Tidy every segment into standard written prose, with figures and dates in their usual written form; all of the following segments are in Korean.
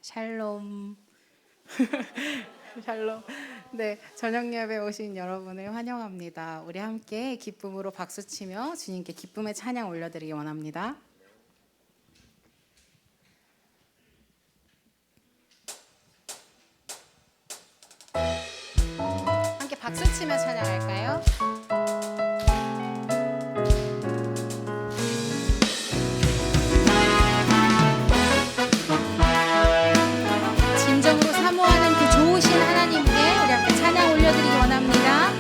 샬롬. 샬롬. 네, 저녁 예배 오신 여러분을 환영합니다. 우리 함께 기쁨으로 박수치며 주님께 기쁨의 찬양 올려드리기 원합니다. 함께 박수치며 찬양할까요? 진정으로 사모하는 그 좋으신 하나님께 우리 함께 찬양 올려드리기 원합니다.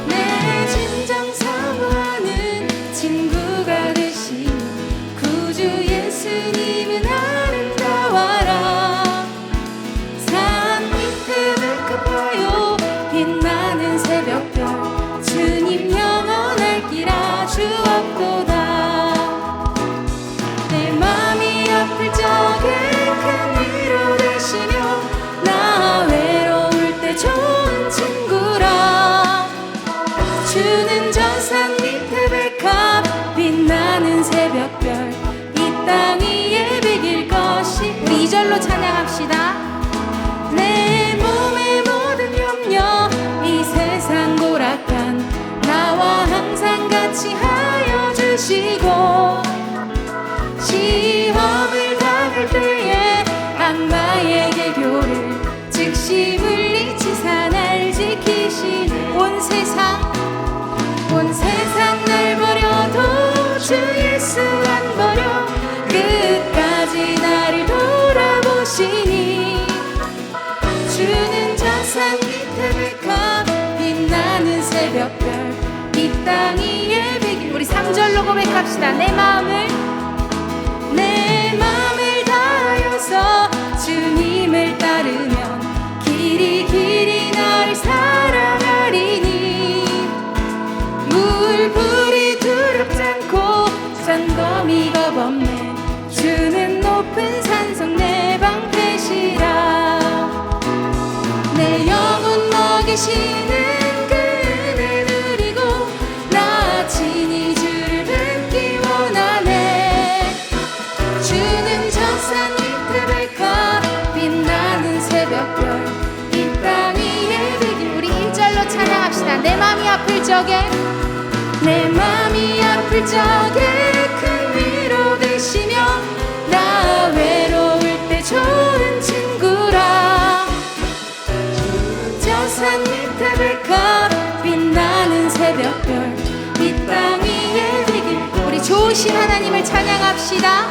내 진정 사모하는 친구가 되신 구주 예수님은 아름다워라. 산 밑에 백합하여 빛나는 새벽별 주님 영원할 길아 주옵도다. 내 맘이 아플 적에 큰 위로 되시며 나 외로울 때 좋은 친구라. 주는 저 산 밑에 백합 빛나는 새벽별 이 땅 위에 백일 것이. 우리 2절로 찬양합시다. 내 몸의 모든 염려 이 세상 고락한 나와 항상 같이 하여 주시고 시험을 당할 때에 악마에게 교를 즉시 물리치사 날 지키시네. 온 세상 날 버려도 주 예수 안 버려 끝까지 나를 돌아보시니. 주는 저 산 밑에 백합 빛나는 새벽별 이 땅 위에 백일. 우리 3절로 고백합시다. 내 마음을 다하여서 주님을 따르면 길이 길이 나를 사랑하리니. 물불이 두렵지 않고 산더미 겁없네. 주는 높은 산성 내 방패시라. 내 영혼 먹이시는 그 은혜 누리고 나 친히 주를 뵙기 원하네. 주는 저 산 밑에 백합 빛나는 새벽별 이 땅 위에 백일. 우리 1절로 찬양합시다. 내 마음이 아플 적에 내 맘이 아플 적에 큰 위로 되시며 나 외로울 때 좋은 친구라. 저 산 밑에 백합 빛나는 새벽별 이 땅 위에 백일. 우리 좋으신 하나님을 찬양합시다.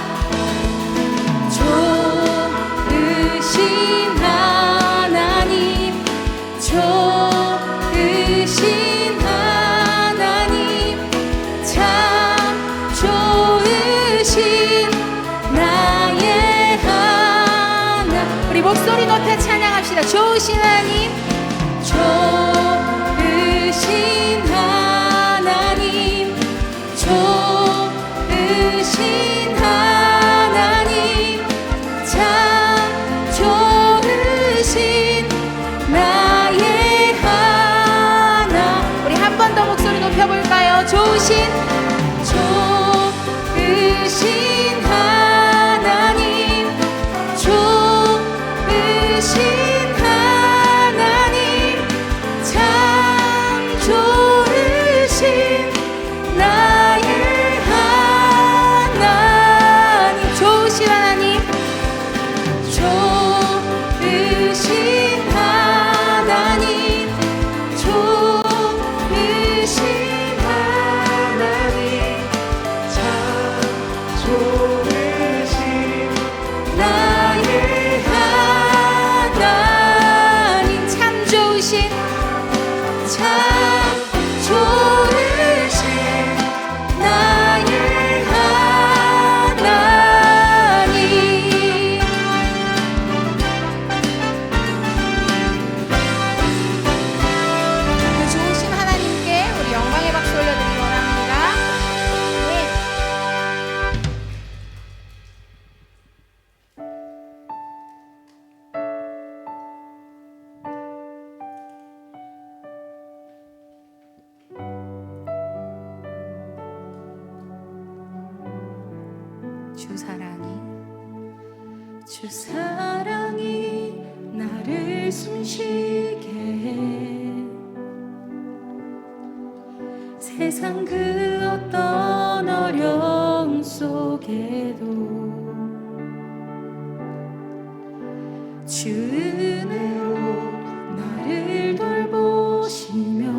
좋으신 하나님 좋으신 하나님 참 좋으신 나의 하나. 우리 목소리 높여 찬양합시다. 좋으신 하나님, 좋으신 하나님 좋으신 하나님 참 좋으신 나의 하나. 우리 한 번 더 목소리 높여볼까요? 좋으신 하나님 좋으신 하나님 참 좋으신 나의 하나님. 좋으신 하나님, 좋으신 하나님 좋으신 하나님 참 좋으신 나의 하나님 참 좋으신 참 좋으신 나의 하나님. 그 좋으신 하나님께 우리 영광의 박수 올려드리기 원합니다. 네. 주 사랑이 주 사랑이 나를 숨쉬게 해 세상 그 어떤 어려움 속에도 주 은혜로 나를 돌보시며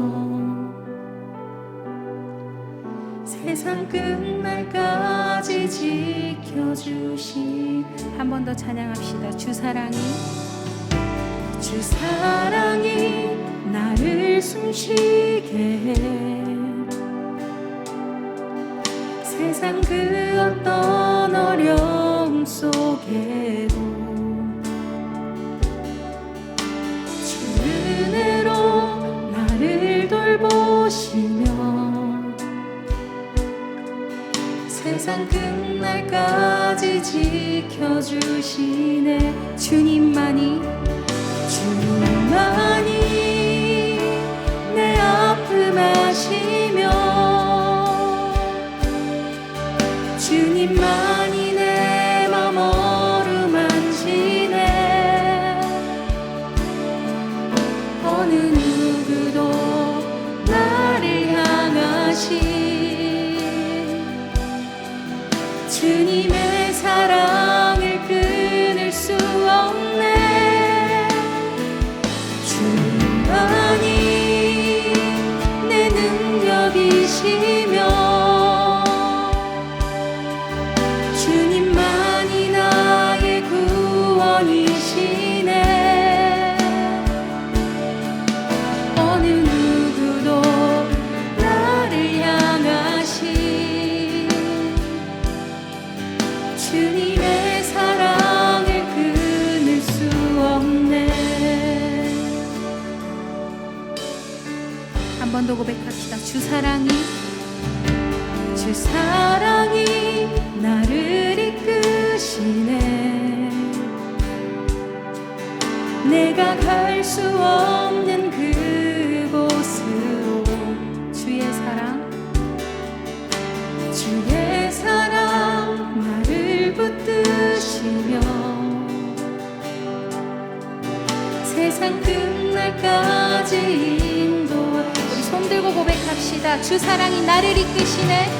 세상 끝날까지 지켜주시. 한 번 더 찬양합시다. 주 사랑이 나를 숨쉬게 해 세상 그 어떤 어려움 속에도 주 은혜로 나를 돌보시며 세상 끝날까지 지켜주시네. 주님만이 내 아픔 아시며 주님만이 내 맘 어루만지네. 어느 누구도 나를 향하신 주님의 사랑을 끊을 수 없네. 주님만이 내 능력이시며 주님만이 나의 구원이시네. 어느 누구도 나를 향하신 주님의 사랑을 끊을 수 없네. 한 번 더 고백합시다. 주 사랑이 나를 이끄시네. 내가 갈 수 없는 그곳으로 주의 사랑 나를 붙드시며 세상 끝날까지 인도하. 우리 손 들고 고백합시다. 주 사랑이 나를 이끄시네.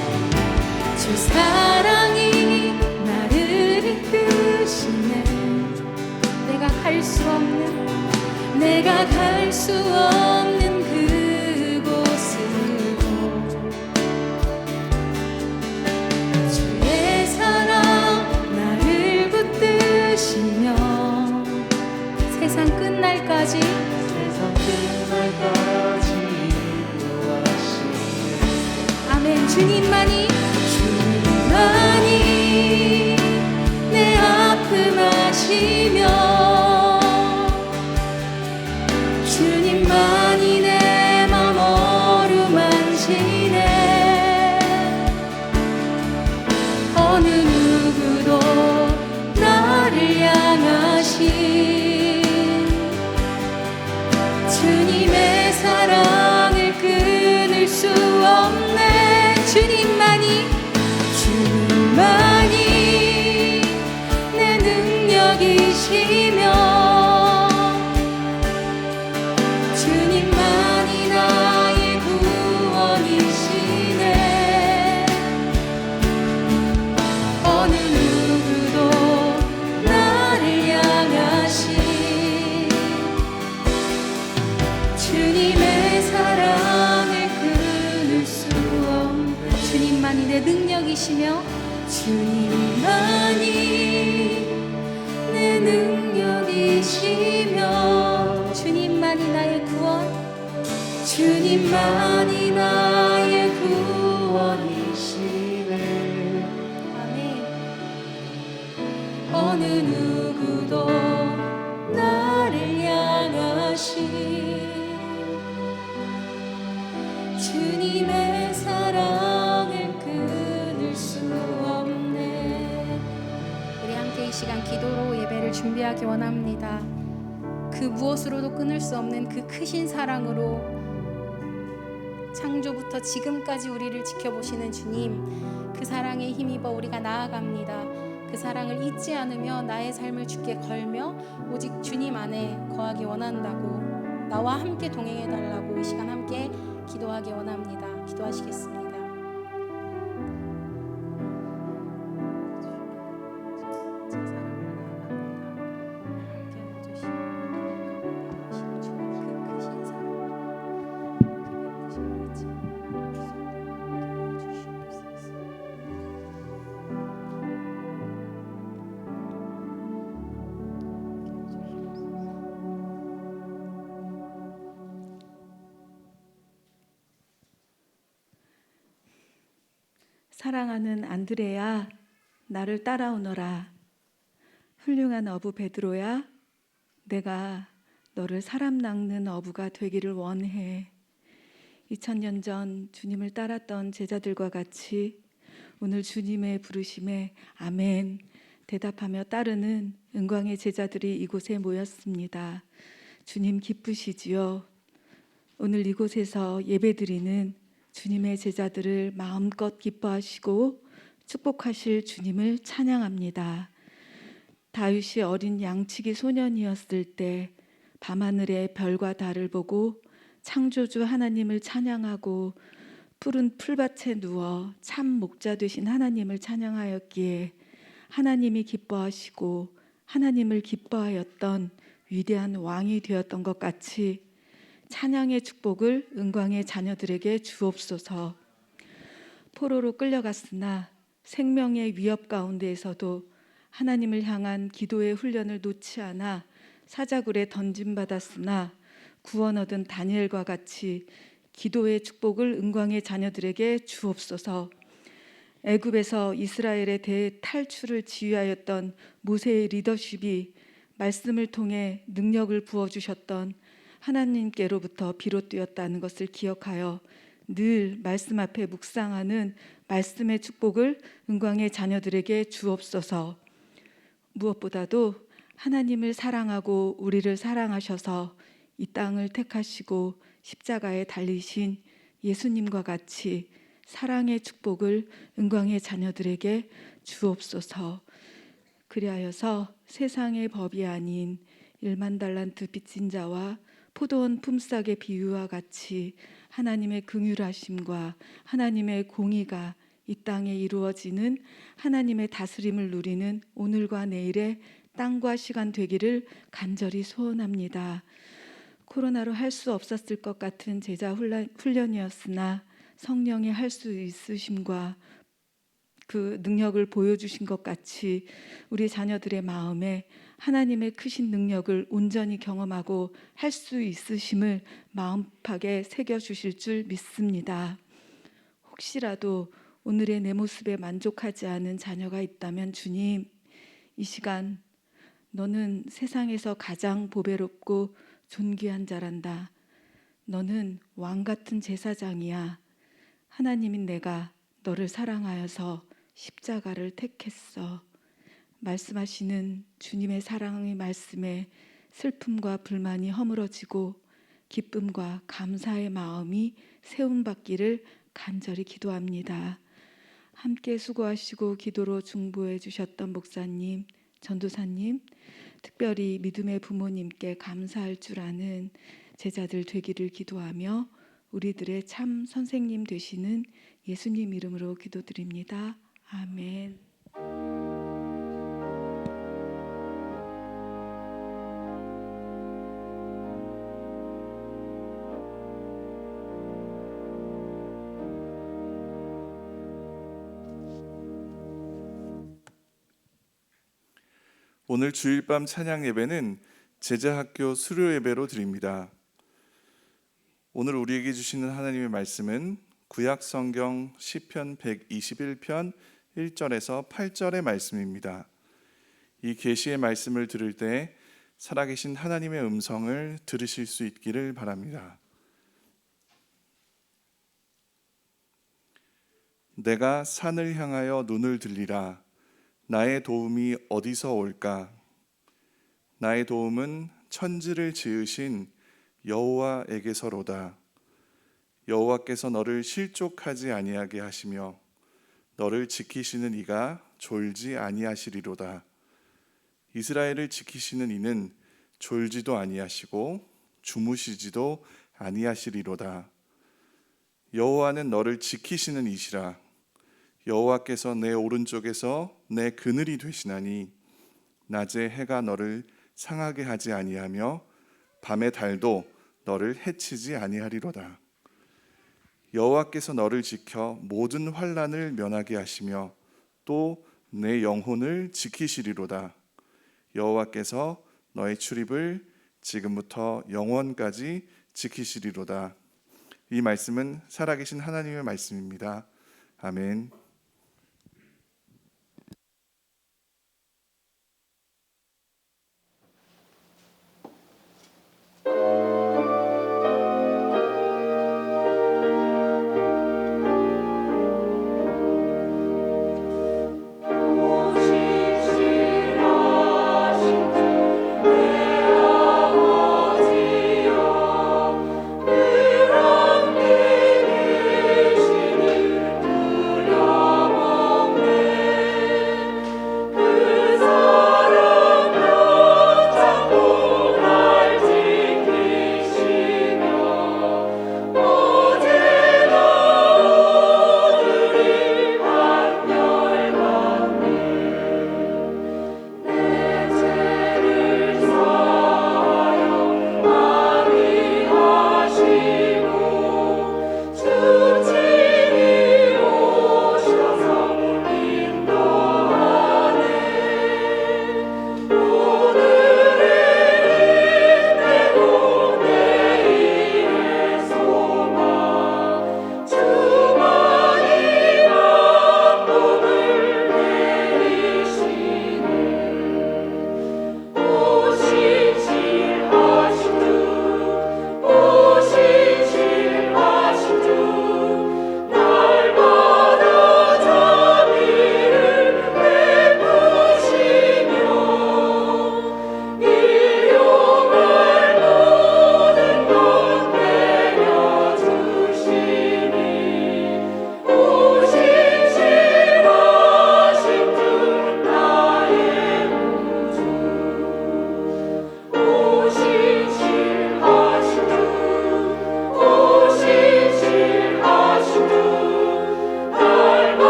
주 사랑이 나를 이끄시네. 내가 갈 수 없는 그곳으로 주의 사랑 나를 붙드시며 세상 끝날까지 인도하시네. 아멘. 주님만이 내 아픔 아시며 주님만이 내 맘 어루만지네. 어느 누구도 나를 향하신 주님의 사랑을 끊을 수 없네. 주님만이 내 능력이시며 주님만이 나의 구원이시네. 어느 누구도 나를 향하신 주님의 사랑을 끊을 수 없네. 주님만이 내 능력이시며 주님만이 내 능력이시며 주님만이 나의 구원 주님만이 나의 구원이시네. 아멘. 어느 누구도 나를 향하신 주님의 사랑을 끊을 수 없네. 우리 함께 이 시간 기도로 예배를 준비하기 원합니다. 그 무엇으로도 끊을 수 없는 그 크신 사랑으로 창조부터 지금까지 우리를 지켜보시는 주님, 그 사랑에 힘입어 우리가 나아갑니다. 그 사랑을 잊지 않으며 나의 삶을 주께 걸며 오직 주님 안에 거하기 원한다고 나와 함께 동행해 달라고 이 시간 함께 기도하기 원합니다. 기도하시겠습니다. 사랑하는 안드레야, 나를 따라오너라. 훌륭한 어부 베드로야, 내가 너를 사람 낚는 어부가 되기를 원해. 2000년 전 주님을 따랐던 제자들과 같이 오늘 주님의 부르심에 아멘 대답하며 따르는 은광의 제자들이 이곳에 모였습니다. 주님 기쁘시지요? 오늘 이곳에서 예배드리는 주님의 제자들을 마음껏 기뻐하시고 축복하실 주님을 찬양합니다. 다윗이 어린 양치기 소년이었을 때 밤하늘의 별과 달을 보고 창조주 하나님을 찬양하고 푸른 풀밭에 누워 참 목자 되신 하나님을 찬양하였기에 하나님이 기뻐하시고 하나님을 기뻐하였던 위대한 왕이 되었던 것 같이 찬양의 축복을 은광의 자녀들에게 주옵소서. 포로로 끌려갔으나 생명의 위협 가운데에서도 하나님을 향한 기도의 훈련을 놓지 않아 사자굴에 던짐받았으나 구원 얻은 다니엘과 같이 기도의 축복을 은광의 자녀들에게 주옵소서. 애굽에서 이스라엘의 대탈출을 지휘하였던 모세의 리더십이 말씀을 통해 능력을 부어주셨던 하나님께로부터 비롯되었다는 것을 기억하여 늘 말씀 앞에 묵상하는 말씀의 축복을 은광의 자녀들에게 주옵소서. 무엇보다도 하나님을 사랑하고 우리를 사랑하셔서 이 땅을 택하시고 십자가에 달리신 예수님과 같이 사랑의 축복을 은광의 자녀들에게 주옵소서. 그리하여서 세상의 법이 아닌 1만 달란트 빚진 자와 포도원 품삯의 비유와 같이 하나님의 긍휼하심과 하나님의 공의가 이 땅에 이루어지는 하나님의 다스림을 누리는 오늘과 내일의 땅과 시간 되기를 간절히 소원합니다. 코로나로 할 수 없었을 것 같은 제자 훈련이었으나 성령의 할 수 있으심과 그 능력을 보여주신 것 같이 우리 자녀들의 마음에 하나님의 크신 능력을 온전히 경험하고 할 수 있으심을 마음팍에 새겨주실 줄 믿습니다. 혹시라도 오늘의 내 모습에 만족하지 않은 자녀가 있다면 주님, 이 시간 너는 세상에서 가장 보배롭고 존귀한 자란다. 너는 왕 같은 제사장이야. 하나님인 내가 너를 사랑하여서 십자가를 택했어. 말씀하시는 주님의 사랑의 말씀에 슬픔과 불만이 허물어지고 기쁨과 감사의 마음이 세움받기를 간절히 기도합니다. 함께 수고하시고 기도로 중보해 주셨던 목사님, 전도사님, 특별히 믿음의 부모님께 감사할 줄 아는 제자들 되기를 기도하며 우리들의 참 선생님 되시는 예수님 이름으로 기도드립니다. 아멘. 오늘 주일밤 찬양 예배는 제자학교 수료 예배로 드립니다. 오늘 우리에게 주시는 하나님의 말씀은 구약 성경 시편 121편 1절에서 8절의 말씀입니다. 이 계시의 말씀을 들을 때 살아계신 하나님의 음성을 들으실 수 있기를 바랍니다. 내가 산을 향하여 눈을 들리라. 나의 도움이 어디서 올까? 나의 도움은 천지를 지으신 여호와에게서로다. 여호와께서 너를 실족하지 아니하게 하시며 너를 지키시는 이가 졸지 아니하시리로다. 이스라엘을 지키시는 이는 졸지도 아니하시고 주무시지도 아니하시리로다. 여호와는 너를 지키시는 이시라. 여호와께서 내 오른쪽에서 내 그늘이 되시나니 낮에 해가 너를 상하게 하지 아니하며 밤의 달도 너를 해치지 아니하리로다. 여호와께서 너를 지켜 모든 환난을 면하게 하시며 또 내 영혼을 지키시리로다. 여호와께서 너의 출입을 지금부터 영원까지 지키시리로다. 이 말씀은 살아계신 하나님의 말씀입니다. 아멘.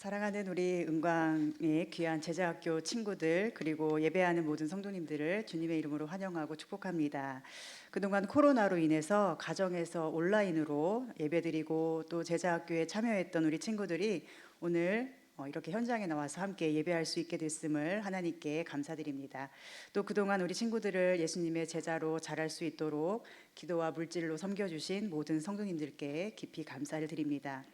사랑하는 우리 은광의 귀한 제자학교 친구들 그리고 예배하는 모든 성도님들을 주님의 이름으로 환영하고 축복합니다. 그동안 코로나로 인해서 가정에서 온라인으로 예배드리고 또 제자학교에 참여했던 우리 친구들이 오늘 이렇게 현장에 나와서 함께 예배할 수 있게 됐음을 하나님께 감사드립니다. 또 그동안 우리 친구들을 예수님의 제자로 자랄 수 있도록 기도와 물질로 섬겨주신 모든 성도님들께 깊이 감사를 드립니다.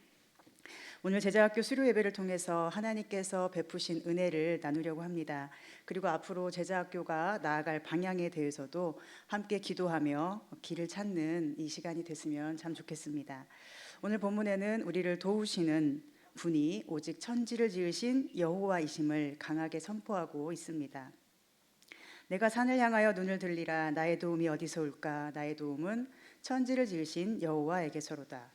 오늘 제자학교 수료 예배를 통해서 하나님께서 베푸신 은혜를 나누려고 합니다. 그리고 앞으로 제자학교가 나아갈 방향에 대해서도 함께 기도하며 길을 찾는 이 시간이 됐으면 참 좋겠습니다. 오늘 본문에는 우리를 도우시는 분이 오직 천지를 지으신 여호와이심을 강하게 선포하고 있습니다. 내가 산을 향하여 눈을 들리라. 나의 도움이 어디서 올까? 나의 도움은 천지를 지으신 여호와에게서로다.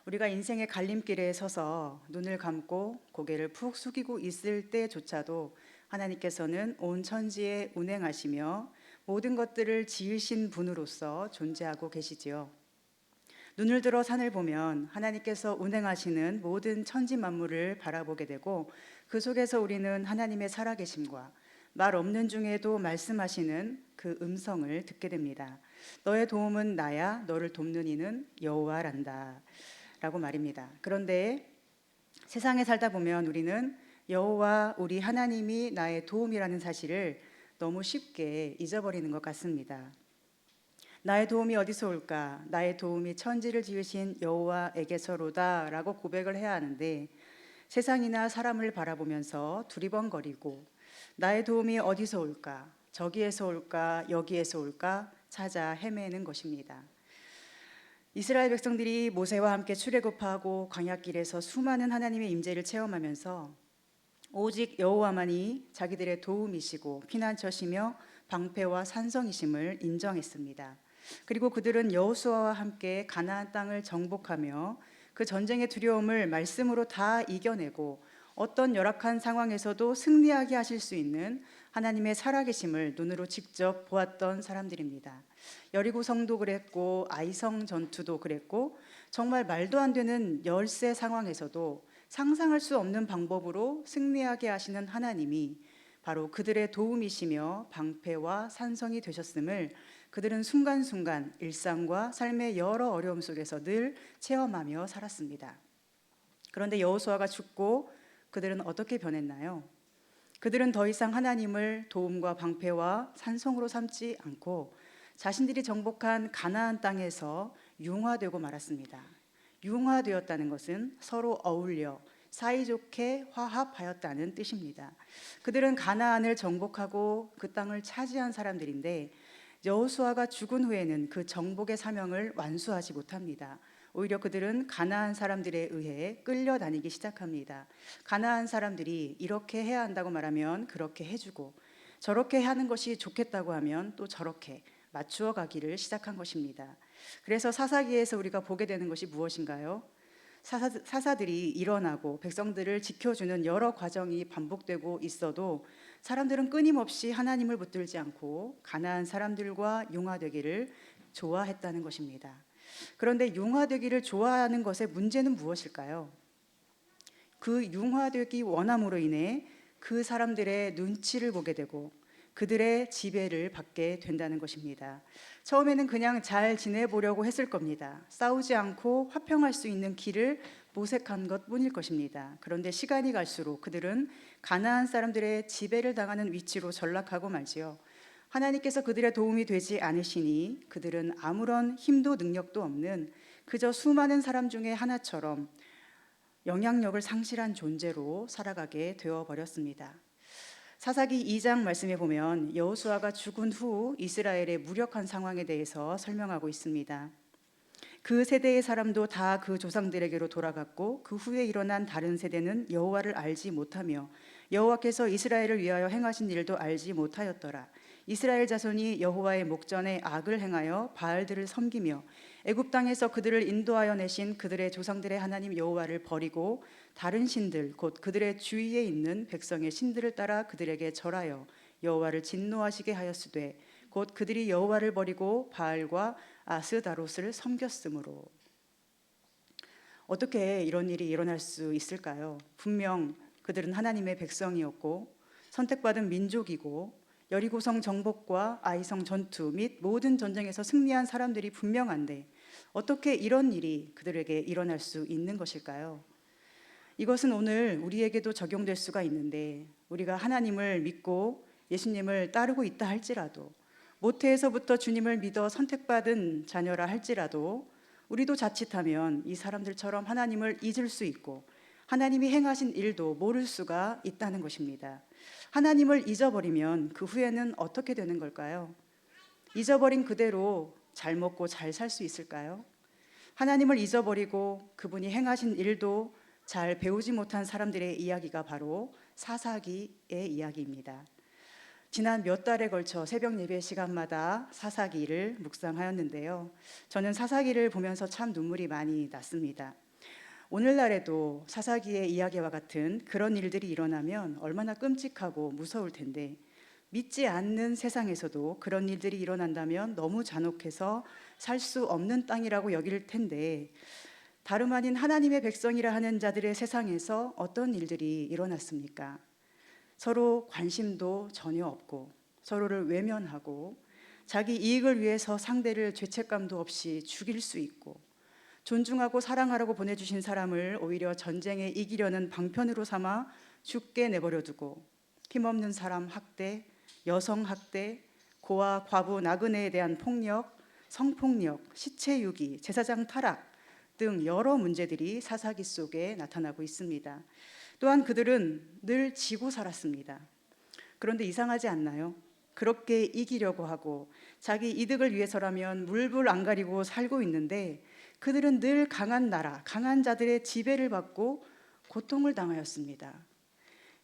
우리가 인생의 갈림길에 서서 눈을 감고 고개를 푹 숙이고 있을 때조차도 하나님께서는 온 천지에 운행하시며 모든 것들을 지으신 분으로서 존재하고 계시지요. 눈을 들어 산을 보면 하나님께서 운행하시는 모든 천지 만물을 바라보게 되고 그 속에서 우리는 하나님의 살아계심과 말 없는 중에도 말씀하시는 그 음성을 듣게 됩니다. 너의 도움은 나야, 너를 돕는 이는 여호와란다 라고 말입니다. 그런데 세상에 살다 보면 우리는 여호와 우리 하나님이 나의 도움이라는 사실을 너무 쉽게 잊어버리는 것 같습니다. 나의 도움이 어디서 올까? 나의 도움이 천지를 지으신 여호와에게서로다라고 고백을 해야 하는데 세상이나 사람을 바라보면서 두리번거리고 나의 도움이 어디서 올까? 저기에서 올까? 여기에서 올까? 찾아 헤매는 것입니다. 이스라엘 백성들이 모세와 함께 출애굽하고 광야길에서 수많은 하나님의 임재를 체험하면서 오직 여호와만이 자기들의 도움이시고 피난처시며 방패와 산성이심을 인정했습니다. 그리고 그들은 여호수아와 함께 가나안 땅을 정복하며 그 전쟁의 두려움을 말씀으로 다 이겨내고 어떤 열악한 상황에서도 승리하게 하실 수 있는 하나님의 살아계심을 눈으로 직접 보았던 사람들입니다. 여리고성도 그랬고 아이성 전투도 그랬고 정말 말도 안 되는 열세 상황에서도 상상할 수 없는 방법으로 승리하게 하시는 하나님이 바로 그들의 도움이시며 방패와 산성이 되셨음을 그들은 순간순간 일상과 삶의 여러 어려움 속에서 늘 체험하며 살았습니다. 그런데 여호수아가 죽고 그들은 어떻게 변했나요? 그들은 더 이상 하나님을 도움과 방패와 산성으로 삼지 않고 자신들이 정복한 가나안 땅에서 융화되고 말았습니다. 융화되었다는 것은 서로 어울려 사이좋게 화합하였다는 뜻입니다. 그들은 가나안을 정복하고 그 땅을 차지한 사람들인데 여호수아가 죽은 후에는 그 정복의 사명을 완수하지 못합니다. 오히려 그들은 가나안 사람들에 의해 끌려다니기 시작합니다. 가나안 사람들이 이렇게 해야 한다고 말하면 그렇게 해주고 저렇게 하는 것이 좋겠다고 하면 또 저렇게 맞추어 가기를 시작한 것입니다. 그래서 사사기에서 우리가 보게 되는 것이 무엇인가요? 사사들이 일어나고 백성들을 지켜주는 여러 과정이 반복되고 있어도 사람들은 끊임없이 하나님을 붙들지 않고 가나안 사람들과 융화되기를 좋아했다는 것입니다. 그런데 융화되기를 좋아하는 것의 문제는 무엇일까요? 그 융화되기 원함으로 인해 그 사람들의 눈치를 보게 되고 그들의 지배를 받게 된다는 것입니다. 처음에는 그냥 잘 지내보려고 했을 겁니다. 싸우지 않고 화평할 수 있는 길을 모색한 것뿐일 것입니다. 그런데 시간이 갈수록 그들은 가나안 사람들의 지배를 당하는 위치로 전락하고 말지요. 하나님께서 그들의 도움이 되지 않으시니 그들은 아무런 힘도 능력도 없는 그저 수많은 사람 중에 하나처럼 영향력을 상실한 존재로 살아가게 되어버렸습니다. 사사기 2장 말씀에 보면 여호수아가 죽은 후 이스라엘의 무력한 상황에 대해서 설명하고 있습니다. 그 세대의 사람도 다 그 조상들에게로 돌아갔고 그 후에 일어난 다른 세대는 여호와를 알지 못하며 여호와께서 이스라엘을 위하여 행하신 일도 알지 못하였더라. 이스라엘 자손이 여호와의 목전에 악을 행하여 바알들을 섬기며 애굽 땅에서 그들을 인도하여 내신 그들의 조상들의 하나님 여호와를 버리고 다른 신들 곧 그들의 주위에 있는 백성의 신들을 따라 그들에게 절하여 여호와를 진노하시게 하였으되 곧 그들이 여호와를 버리고 바알과 아스다롯을 섬겼으므로. 어떻게 이런 일이 일어날 수 있을까요? 분명 그들은 하나님의 백성이었고 선택받은 민족이고 여리고성 정복과 아이성 전투 및 모든 전쟁에서 승리한 사람들이 분명한데 어떻게 이런 일이 그들에게 일어날 수 있는 것일까요? 이것은 오늘 우리에게도 적용될 수가 있는데 우리가 하나님을 믿고 예수님을 따르고 있다 할지라도 모태에서부터 주님을 믿어 선택받은 자녀라 할지라도 우리도 자칫하면 이 사람들처럼 하나님을 잊을 수 있고 하나님이 행하신 일도 모를 수가 있다는 것입니다. 하나님을 잊어버리면 그 후에는 어떻게 되는 걸까요? 잊어버린 그대로 잘 먹고 잘 살 수 있을까요? 하나님을 잊어버리고 그분이 행하신 일도 잘 배우지 못한 사람들의 이야기가 바로 사사기의 이야기입니다. 지난 몇 달에 걸쳐 새벽 예배 시간마다 사사기를 묵상하였는데요. 저는 사사기를 보면서 참 눈물이 많이 났습니다. 오늘날에도 사사기의 이야기와 같은 그런 일들이 일어나면 얼마나 끔찍하고 무서울 텐데 믿지 않는 세상에서도 그런 일들이 일어난다면 너무 잔혹해서 살 수 없는 땅이라고 여길 텐데 다름 아닌 하나님의 백성이라 하는 자들의 세상에서 어떤 일들이 일어났습니까? 서로 관심도 전혀 없고 서로를 외면하고 자기 이익을 위해서 상대를 죄책감도 없이 죽일 수 있고 존중하고 사랑하라고 보내주신 사람을 오히려 전쟁에 이기려는 방편으로 삼아 죽게 내버려 두고 힘없는 사람 학대, 여성 학대, 고아, 과부, 나그네에 대한 폭력, 성폭력, 시체 유기, 제사장 타락 등 여러 문제들이 사사기 속에 나타나고 있습니다. 또한 그들은 늘 지고 살았습니다. 그런데 이상하지 않나요? 그렇게 이기려고 하고 자기 이득을 위해서라면 물불 안 가리고 살고 있는데 그들은 늘 강한 나라, 강한 자들의 지배를 받고 고통을 당하였습니다.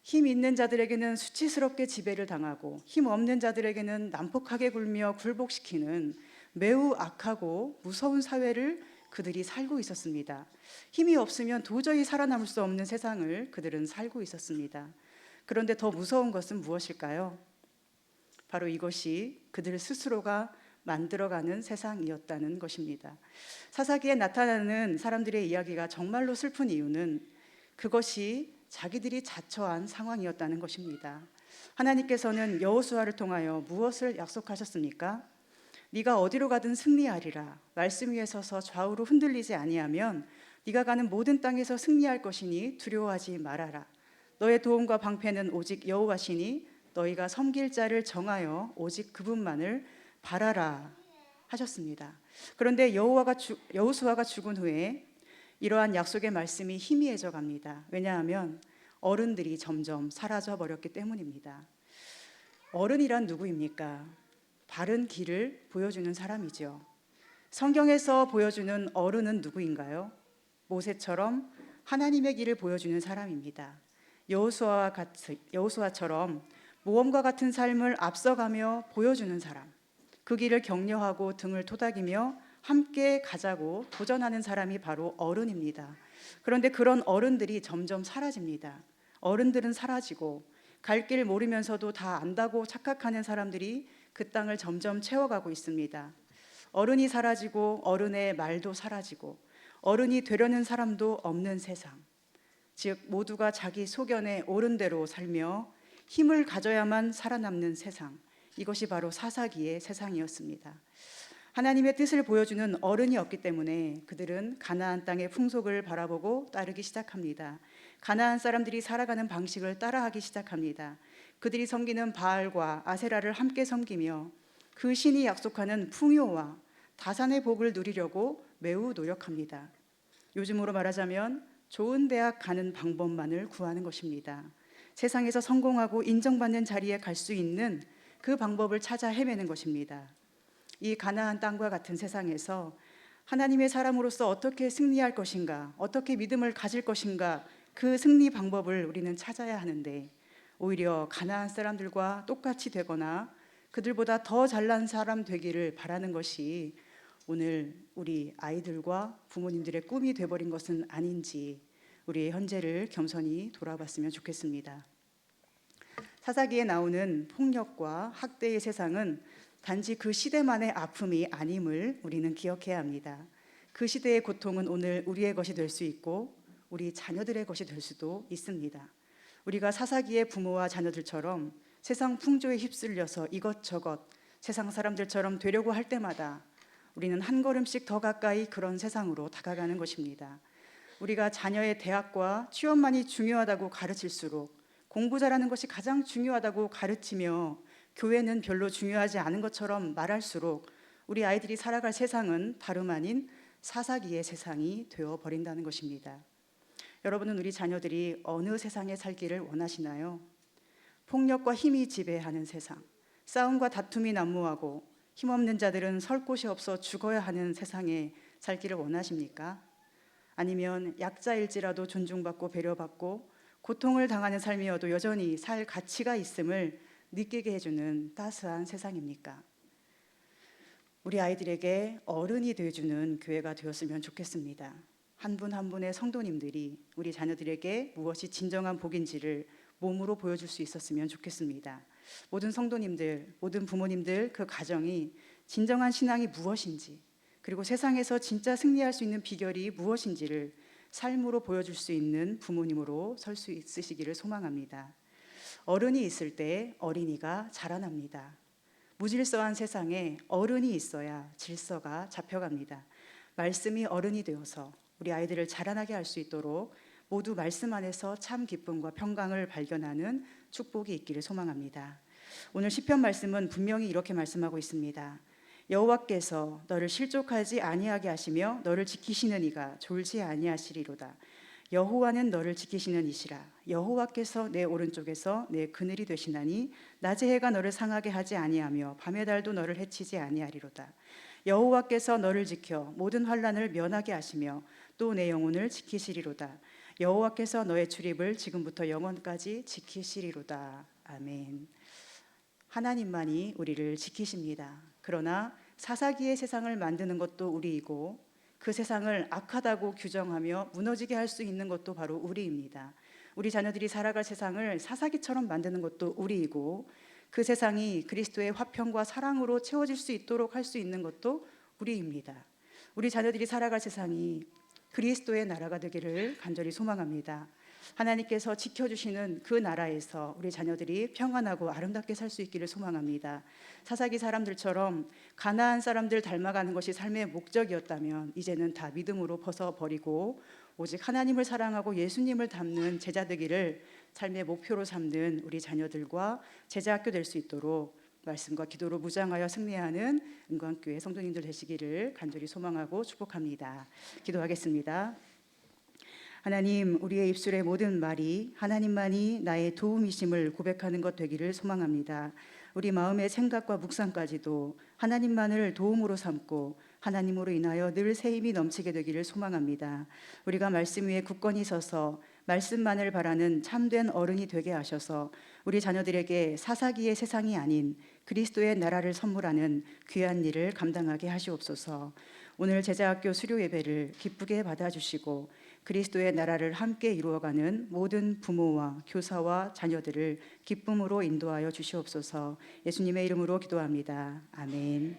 힘 있는 자들에게는 수치스럽게 지배를 당하고 힘 없는 자들에게는 난폭하게 굴며 굴복시키는 매우 악하고 무서운 사회를 그들이 살고 있었습니다. 힘이 없으면 도저히 살아남을 수 없는 세상을 그들은 살고 있었습니다. 그런데 더 무서운 것은 무엇일까요? 바로 이것이 그들 스스로가 만들어가는 세상이었다는 것입니다. 사사기에 나타나는 사람들의 이야기가 정말로 슬픈 이유는 그것이 자기들이 자처한 상황이었다는 것입니다. 하나님께서는 여호수아를 통하여 무엇을 약속하셨습니까? 네가 어디로 가든 승리하리라. 말씀 위에 서서 좌우로 흔들리지 아니하면 네가 가는 모든 땅에서 승리할 것이니 두려워하지 말아라. 너의 도움과 방패는 오직 여호와시니 너희가 섬길 자를 정하여 오직 그분만을 바라라 하셨습니다. 그런데 여호수아가 죽은 후에 이러한 약속의 말씀이 희미해져 갑니다. 왜냐하면 어른들이 점점 사라져 버렸기 때문입니다. 어른이란 누구입니까? 바른 길을 보여주는 사람이죠. 성경에서 보여주는 어른은 누구인가요? 모세처럼 하나님의 길을 보여주는 사람입니다. 여호수아처럼 모험과 같은 삶을 앞서가며 보여주는 사람, 그 길을 격려하고 등을 토닥이며 함께 가자고 도전하는 사람이 바로 어른입니다. 그런데 그런 어른들이 점점 사라집니다. 어른들은 사라지고 갈 길 모르면서도 다 안다고 착각하는 사람들이 그 땅을 점점 채워가고 있습니다. 어른이 사라지고 어른의 말도 사라지고 어른이 되려는 사람도 없는 세상, 즉 모두가 자기 소견에 옳은 대로 살며 힘을 가져야만 살아남는 세상, 이것이 바로 사사기의 세상이었습니다. 하나님의 뜻을 보여주는 어른이 없기 때문에 그들은 가나안 땅의 풍속을 바라보고 따르기 시작합니다. 가나안 사람들이 살아가는 방식을 따라하기 시작합니다. 그들이 섬기는 바알과 아세라를 함께 섬기며 그 신이 약속하는 풍요와 다산의 복을 누리려고 매우 노력합니다. 요즘으로 말하자면 좋은 대학 가는 방법만을 구하는 것입니다. 세상에서 성공하고 인정받는 자리에 갈 수 있는 그 방법을 찾아 헤매는 것입니다. 이 가나안 땅과 같은 세상에서 하나님의 사람으로서 어떻게 승리할 것인가, 어떻게 믿음을 가질 것인가, 그 승리 방법을 우리는 찾아야 하는데 오히려 가나안 사람들과 똑같이 되거나 그들보다 더 잘난 사람 되기를 바라는 것이 오늘 우리 아이들과 부모님들의 꿈이 되어버린 것은 아닌지 우리의 현재를 겸손히 돌아봤으면 좋겠습니다. 사사기에 나오는 폭력과 학대의 세상은 단지 그 시대만의 아픔이 아님을 우리는 기억해야 합니다. 그 시대의 고통은 오늘 우리의 것이 될 수 있고 우리 자녀들의 것이 될 수도 있습니다. 우리가 사사기의 부모와 자녀들처럼 세상 풍조에 휩쓸려서 이것저것 세상 사람들처럼 되려고 할 때마다 우리는 한 걸음씩 더 가까이 그런 세상으로 다가가는 것입니다. 우리가 자녀의 대학과 취업만이 중요하다고 가르칠수록 공부 잘하는 것이 가장 중요하다고 가르치며 교회는 별로 중요하지 않은 것처럼 말할수록 우리 아이들이 살아갈 세상은 다름 아닌 사사기의 세상이 되어버린다는 것입니다. 여러분은 우리 자녀들이 어느 세상에 살기를 원하시나요? 폭력과 힘이 지배하는 세상, 싸움과 다툼이 난무하고 힘없는 자들은 설 곳이 없어 죽어야 하는 세상에 살기를 원하십니까? 아니면 약자일지라도 존중받고 배려받고 고통을 당하는 삶이어도 여전히 살 가치가 있음을 느끼게 해주는 따스한 세상입니까? 우리 아이들에게 어른이 되어주는 교회가 되었으면 좋겠습니다. 한 분 한 분의 성도님들이 우리 자녀들에게 무엇이 진정한 복인지를 몸으로 보여줄 수 있었으면 좋겠습니다. 모든 성도님들, 모든 부모님들 그 가정이 진정한 신앙이 무엇인지 그리고 세상에서 진짜 승리할 수 있는 비결이 무엇인지를 삶으로 보여줄 수 있는 부모님으로 설 수 있으시기를 소망합니다. 어른이 있을 때 어린이가 자라납니다. 무질서한 세상에 어른이 있어야 질서가 잡혀갑니다. 말씀이 어른이 되어서 우리 아이들을 자라나게 할 수 있도록 모두 말씀 안에서 참 기쁨과 평강을 발견하는 축복이 있기를 소망합니다. 오늘 시편 말씀은 분명히 이렇게 말씀하고 있습니다. 여호와께서 너를 실족하지 아니하게 하시며 너를 지키시는 이가 졸지 아니하시리로다. 여호와는 너를 지키시는 이시라. 여호와께서 내 오른쪽에서 내 그늘이 되시나니 낮의 해가 너를 상하게 하지 아니하며 밤의 달도 너를 해치지 아니하리로다. 여호와께서 너를 지켜 모든 환난을 면하게 하시며 또 내 영혼을 지키시리로다. 여호와께서 너의 출입을 지금부터 영원까지 지키시리로다. 아멘. 하나님만이 우리를 지키십니다. 그러나 사사기의 세상을 만드는 것도 우리이고 그 세상을 악하다고 규정하며 무너지게 할 수 있는 것도 바로 우리입니다. 우리 자녀들이 살아갈 세상을 사사기처럼 만드는 것도 우리이고 그 세상이 그리스도의 화평과 사랑으로 채워질 수 있도록 할 수 있는 것도 우리입니다. 우리 자녀들이 살아갈 세상이 그리스도의 나라가 되기를 간절히 소망합니다. 하나님께서 지켜주시는 그 나라에서 우리 자녀들이 평안하고 아름답게 살 수 있기를 소망합니다. 사사기 사람들처럼 가나안 사람들 닮아가는 것이 삶의 목적이었다면 이제는 다 믿음으로 벗어버리고 오직 하나님을 사랑하고 예수님을 닮는 제자 되기를 삶의 목표로 삼는 우리 자녀들과 제자학교 될 수 있도록 말씀과 기도로 무장하여 승리하는 은광교회 성도님들 되시기를 간절히 소망하고 축복합니다. 기도하겠습니다. 하나님, 우리의 입술의 모든 말이 하나님만이 나의 도움이심을 고백하는 것 되기를 소망합니다. 우리 마음의 생각과 묵상까지도 하나님만을 도움으로 삼고 하나님으로 인하여 늘 새 힘이 넘치게 되기를 소망합니다. 우리가 말씀 위에 굳건히 서서 말씀만을 바라는 참된 어른이 되게 하셔서 우리 자녀들에게 사사기의 세상이 아닌 그리스도의 나라를 선물하는 귀한 일을 감당하게 하시옵소서. 오늘 제자학교 수료 예배를 기쁘게 받아주시고 그리스도의 나라를 함께 이루어가는 모든 부모와 교사와 자녀들을 기쁨으로 인도하여 주시옵소서. 예수님의 이름으로 기도합니다. 아멘.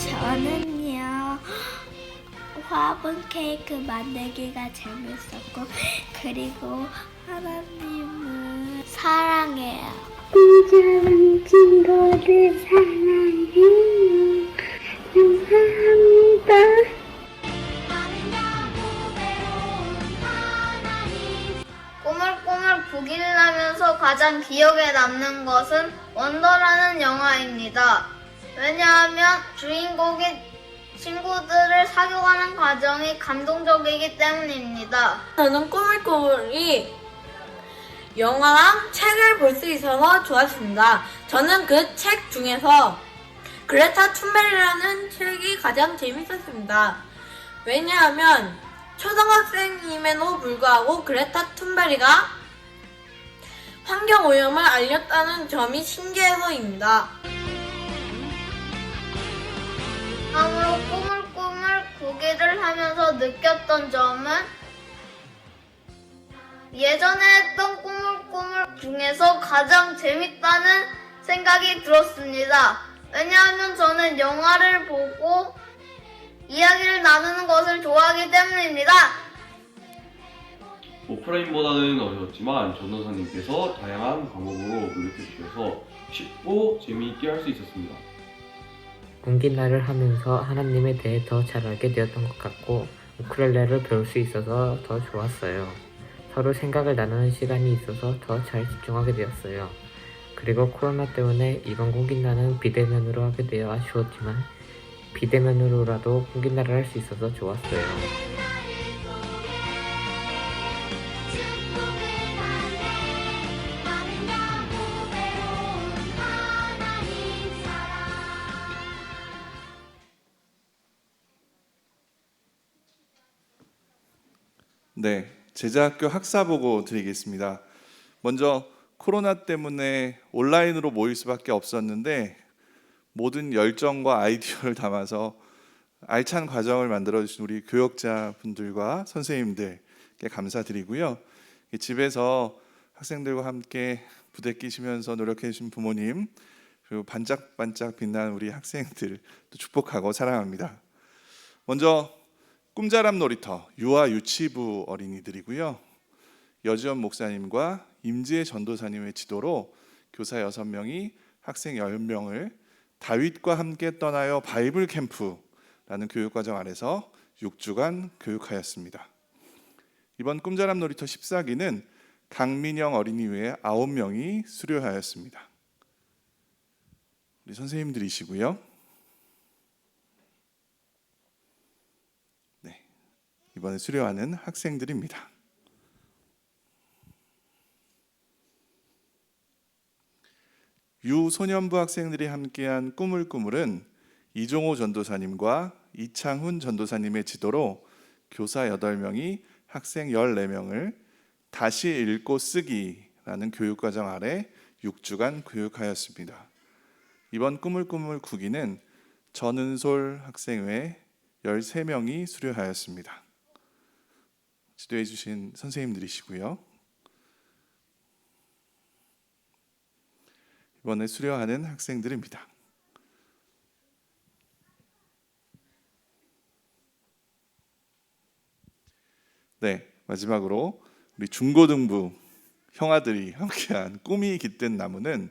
저는요 화분 케이크 만들기가 재밌었고 그리고 하나님을 사랑해요. 이자는 친구들 사랑해요. 감사합니다. 꼬물꼬물 보기를 하면서 가장 기억에 남는 것은 원더라는 영화입니다. 왜냐하면 주인공이 친구들을 사귀어가는 과정이 감동적이기 때문입니다. 저는 꼬물꼬물이 영화랑 책을 볼 수 있어서 좋았습니다. 저는 그 책 중에서 그레타 툰베리라는 책이 가장 재밌었습니다. 왜냐하면 초등학생임에도 불구하고 그레타 툰베리가 환경오염을 알렸다는 점이 신기해서입니다. 다음으로 꾸물꾸물 구기를 하면서 느꼈던 점은 예전에 했던 꾸물꾸물 중에서 가장 재밌다는 생각이 들었습니다. 왜냐하면 저는 영화를 보고 이야기를 나누는 것을 좋아하기 때문입니다. 오프라인보다는 어려웠지만 전도사님께서 다양한 방법으로 노력해 주셔서 쉽고 재미있게 할 수 있었습니다. 공기날을 하면서 하나님에 대해 더 잘 알게 되었던 것 같고 우쿨렐레를 배울 수 있어서 더 좋았어요. 서로 생각을 나누는 시간이 있어서 더 잘 집중하게 되었어요. 그리고 코로나 때문에 이번 공기날은 비대면으로 하게 되어 아쉬웠지만 비대면으로라도 공기날을 할 수 있어서 좋았어요. 네, 제자학교 학사보고 드리겠습니다. 먼저 코로나 때문에 온라인으로 모일 수밖에 없었는데 모든 열정과 아이디어를 담아서 알찬 과정을 만들어주신 우리 교역자분들과 선생님들께 감사드리고요. 집에서 학생들과 함께 부대끼시면서 노력해주신 부모님, 그리고 반짝반짝 빛나는 우리 학생들 또 축복하고 사랑합니다. 먼저 꿈자람 놀이터 유아 유치부 어린이들이고요. 여지원 목사님과 임지혜 전도사님의 지도로 교사 6명이 학생 10명을 다윗과 함께 떠나요 바이블 캠프라는 교육과정 아래서 6주간 교육하였습니다. 이번 꿈자람 놀이터 14기는 강민영 어린이 외에 9명이 수료하였습니다. 우리 선생님들이시고요. 네, 이번에 수료하는 학생들입니다. 유소년부 학생들이 함께한 꾸물꾸물은 이종호 전도사님과 이창훈 전도사님의 지도로 교사 8명이 학생 14명을 다시 읽고 쓰기라는 교육과정 아래 6주간 교육하였습니다. 이번 꾸물꾸물 9기는 전은솔 학생 외 13명이 수료하였습니다. 지도해 주신 선생님들이시고요. 이번에 수료하는 학생들입니다. 네, 마지막으로 우리 중고등부 형아들이 함께한 꿈이 깃든 나무는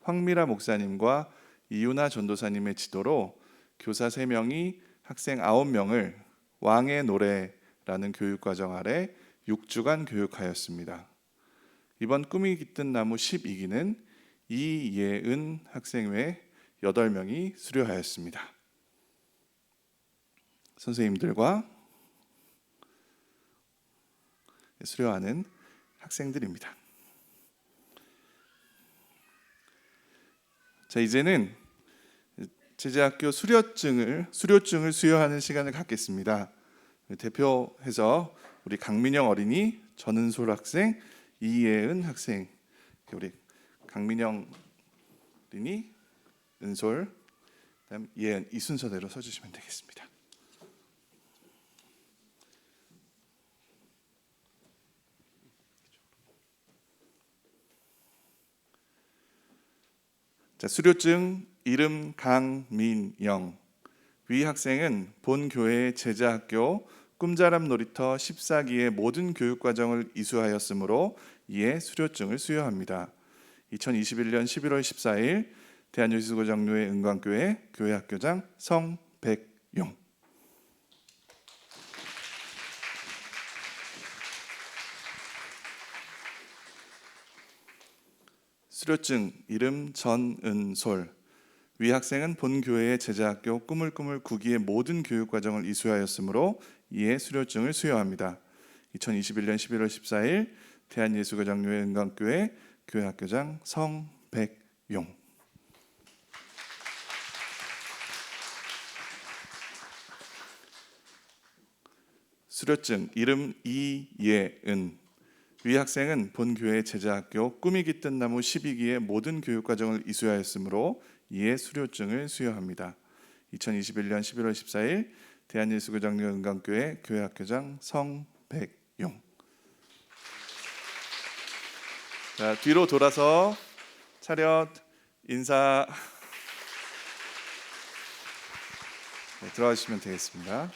황미라 목사님과 이윤아 전도사님의 지도로 교사 3명이 학생 9명을 왕의 노래라는 교육과정 아래 6주간 교육하였습니다. 이번 꿈이 깃든 나무 12기는 이예은 학생 외 8명이 수료하였습니다. 선생님들과 수료하는 학생들입니다. 자, 이제는 제자학교 수료증을 수여하는 시간을 갖겠습니다. 대표해서 우리 강민영 어린이, 전은솔 학생, 이예은 학생, 우리 강민영 어린이, 은솔, 그다음 예은 이 순서대로 서주시면 되겠습니다. 자, 수료증 이름 강민영. 위 학생은 본 교회의 제자학교 꿈자람 놀이터 14기의 모든 교육과정을 이수하였으므로 이에 수료증을 수여합니다. 2021년 11월 14일 대한예수고장로회 은광교회 교회학교장 성백용. 수료증 이름 전은솔. 위 학생은 본 교회의 제자학교 꾸물꾸물 9기의 모든 교육과정을 이수하였으므로 이에 수료증을 수여합니다. 2021년 11월 14일 대한예수고장로회 은광교회 교회학교장 성백용. 수료증 이름 이예은. 위 학생은 본 교회 제자학교 꿈이 깃든 나무 12기의 모든 교육과정을 이수하였으므로 이에 수료증을 수여합니다. 2021년 11월 14일 대한예수교장로 은광교회 교회학교장 성백용. 자, 뒤로 돌아서 차렷 인사. 네, 들어가시면 되겠습니다.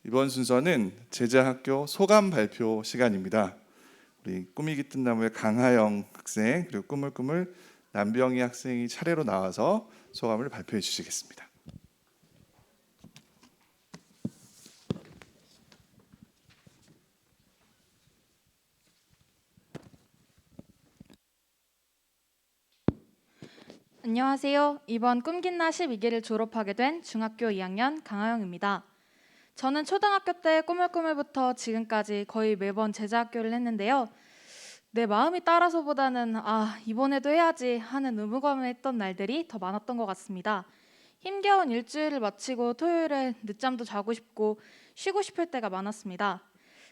이번 순서는 제자학교 소감 발표 시간입니다. 우리 꿈이 깃든 나무의 강하영 학생 그리고 꾸물꾸물 남병희 학생이 차례로 나와서 소감을 발표해 주시겠습니다. 안녕하세요. 이번 꿈깃나 12기를 졸업하게 된 중학교 2학년 강하영입니다. 저는 초등학교 때 꾸물꾸물부터 지금까지 거의 매번 제자학교를 했는데요. 내 마음이 따라서보다는 이번에도 해야지 하는 의무감을 했던 날들이 더 많았던 것 같습니다. 힘겨운 일주일을 마치고 토요일에 늦잠도 자고 싶고 쉬고 싶을 때가 많았습니다.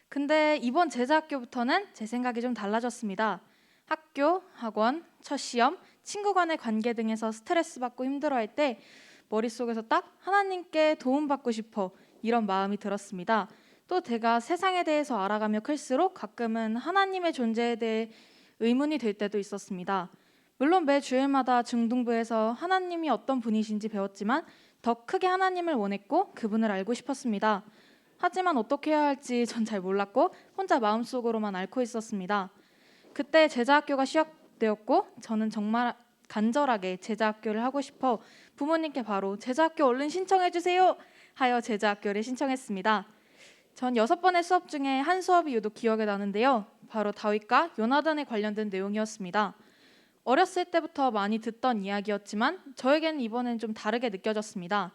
근데 이번 제자학교부터는 제 생각이 좀 달라졌습니다. 학교, 학원, 첫 시험, 친구 간의 관계 등에서 스트레스 받고 힘들어할 때 머릿속에서 딱 하나님께 도움받고 싶어 이런 마음이 들었습니다. 또 제가 세상에 대해서 알아가며 클수록 가끔은 하나님의 존재에 대해 의문이 들 때도 있었습니다. 물론 매 주일마다 중등부에서 하나님이 어떤 분이신지 배웠지만 더 크게 하나님을 원했고 그분을 알고 싶었습니다. 하지만 어떻게 해야 할지 전 잘 몰랐고 혼자 마음속으로만 앓고 있었습니다. 그때 제자학교가 시작되었고 저는 정말 간절하게 제자학교를 하고 싶어 부모님께 바로 제자학교 얼른 신청해 주세요 하여 제자학교를 신청했습니다. 전 6번의 수업 중에 한 수업이 유독 기억에 나는데요. 바로 다윗과 요나단에 관련된 내용이었습니다. 어렸을 때부터 많이 듣던 이야기였지만 저에게는 이번엔 좀 다르게 느껴졌습니다.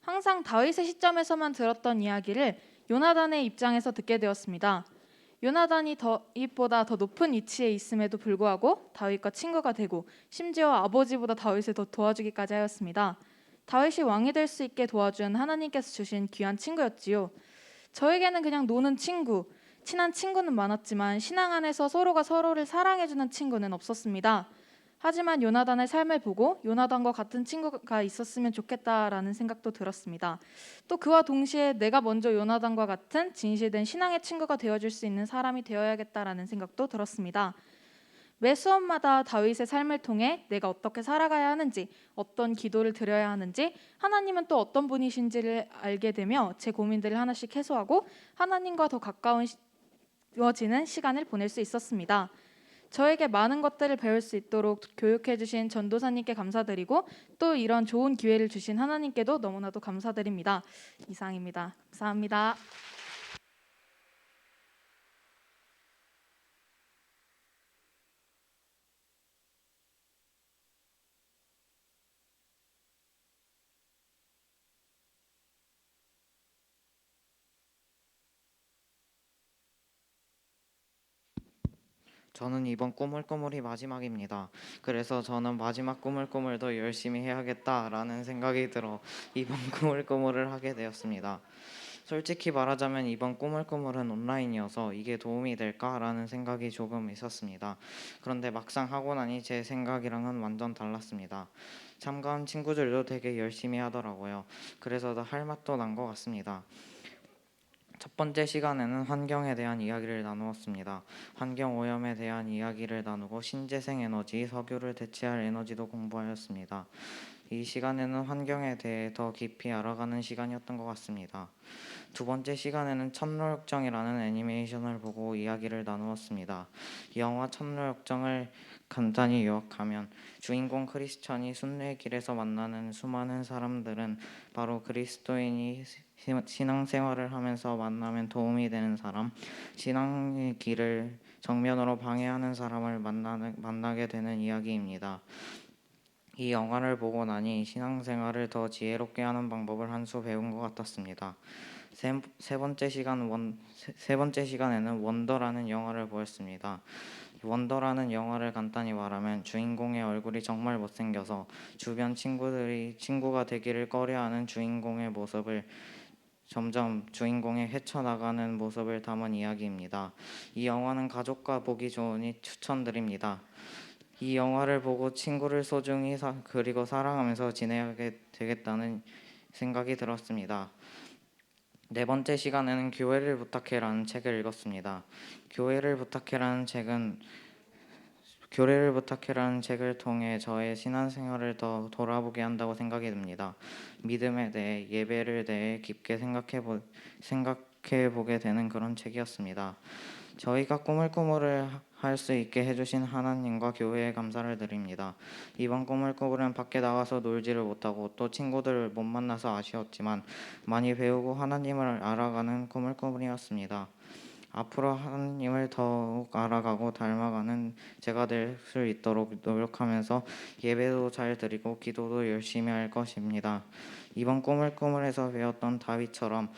항상 다윗의 시점에서만 들었던 이야기를 요나단의 입장에서 듣게 되었습니다. 요나단이 다윗보다 더 높은 위치에 있음에도 불구하고 다윗과 친구가 되고 심지어 아버지보다 다윗을 더 도와주기까지 하였습니다. 다윗이 왕이 될 수 있게 도와준 하나님께서 주신 귀한 친구였지요. 저에게는 그냥 노는 친구, 친한 친구는 많았지만 신앙 안에서 서로가 서로를 사랑해주는 친구는 없었습니다. 하지만 요나단의 삶을 보고 요나단과 같은 친구가 있었으면 좋겠다라는 생각도 들었습니다. 또 그와 동시에 내가 먼저 요나단과 같은 진실된 신앙의 친구가 되어줄 수 있는 사람이 되어야겠다라는 생각도 들었습니다. 매 수업마다 다윗의 삶을 통해 내가 어떻게 살아가야 하는지, 어떤 기도를 드려야 하는지, 하나님은 또 어떤 분이신지를 알게 되며 제 고민들을 하나씩 해소하고 하나님과 더 가까워지는 시간을 보낼 수 있었습니다. 저에게 많은 것들을 배울 수 있도록 교육해 주신 전도사님께 감사드리고 또 이런 좋은 기회를 주신 하나님께도 너무나도 감사드립니다. 이상입니다. 감사합니다. 저는 이번 꾸물꾸물이 마지막입니다. 그래서 저는 마지막 꾸물꾸물 더 열심히 해야겠다라는 생각이 들어 이번 꾸물꾸물을 하게 되었습니다. 솔직히 말하자면 이번 꾸물꾸물은 온라인이어서 이게 도움이 될까라는 생각이 조금 있었습니다. 그런데 막상 하고 나니 제 생각이랑은 완전 달랐습니다. 참가한 친구들도 되게 열심히 하더라고요. 그래서 더 할 맛도 난 것 같습니다. 첫 번째 시간에는 환경에 대한 이야기를 나누었습니다. 환경 오염에 대한 이야기를 나누고 신재생 에너지, 석유를 대체할 에너지도 공부하였습니다. 이 시간에는 환경에 대해 더 깊이 알아가는 시간이었던 것 같습니다. 두 번째 시간에는 천로역정이라는 애니메이션을 보고 이야기를 나누었습니다. 이 영화 천로역정을 간단히 요약하면 주인공 크리스천이 순례길에서 만나는 수많은 사람들은 바로 그리스도인이 신앙생활을 하면서 만나면 도움이 되는 사람, 신앙의 길을 정면으로 방해하는 사람을 만나게 되는 이야기입니다. 이 영화를 보고 나니 신앙생활을 더 지혜롭게 하는 방법을 한 수 배운 것 같았습니다. 세 번째 시간에는 원더라는 영화를 보았습니다. 원더라는 영화를 간단히 말하면 주인공의 얼굴이 정말 못생겨서 주변 친구들이 친구가 되기를 꺼려하는 주인공의 모습을 점점 주인공이 헤쳐나가는 모습을 담은 이야기입니다. 이 영화는 가족과 보기 좋으니 추천드립니다. 이 영화를 보고 친구를 소중히 그리고 사랑하면서 지내게 되겠다는 생각이 들었습니다. 네 번째 시간에는 교회를 부탁해라는 책을 읽었습니다. 교회를 부탁해라는 책을 통해 저의 신앙생활을 더 돌아보게 한다고 생각이 듭니다. 믿음에 대해, 예배를 대해 깊게 생각해 보게 되는 그런 책이었습니다. 저희가 꾸물꾸물을 할 수 있게 해주신 하나님과 교회에 감사를 드립니다. 이번 꾸물꾸물은 밖에 나가서 놀지를 못하고 또 친구들을 못 만나서 아쉬웠지만 많이 배우고 하나님을 알아가는 꾸물꾸물이었습니다. 앞으로 하나님을 더욱 알아가고 닮아가는 제가 될 수 있도록 노력하면서 예배도 잘 드리고 기도도 열심히 할 것입니다. 이번 꾸물꾸물에서 배웠던 다윗처럼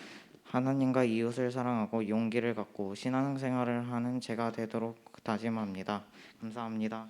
하나님과 이웃을 사랑하고 용기를 갖고 신앙생활을 하는 제가 되도록 다짐합니다. 감사합니다.